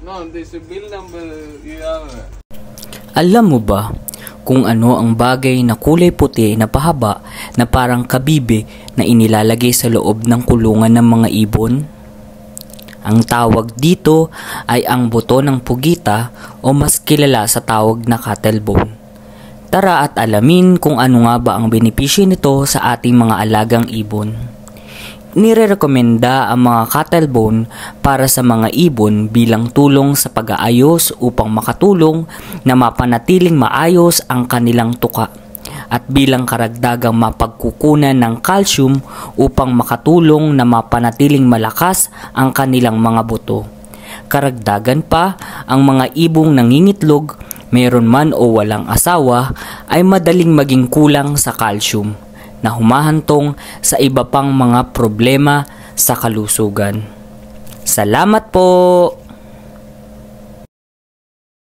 No, this bill number you have. Alam mo ba kung ano ang bagay na kulay puti na pahaba na parang kabibe na inilalagay sa loob ng kulungan ng mga ibon? Ang tawag dito ay ang buto ng pugita o mas kilala sa tawag na cuttlebone. Tara at alamin kung ano nga ba ang benepisyo nito sa ating mga alagang ibon. Nirerekomenda ang mga cuttlebone para sa mga ibon bilang tulong sa pag-aayos upang makatulong na mapanatiling maayos ang kanilang tuka at bilang karagdagang mapagkukunan ng calcium upang makatulong na mapanatiling malakas ang kanilang mga buto. Karagdagan pa, ang mga ibong nangingitlog, mayroon man o walang asawa, ay madaling maging kulang sa calcium na humahantong sa iba pang mga problema sa kalusugan. Salamat po!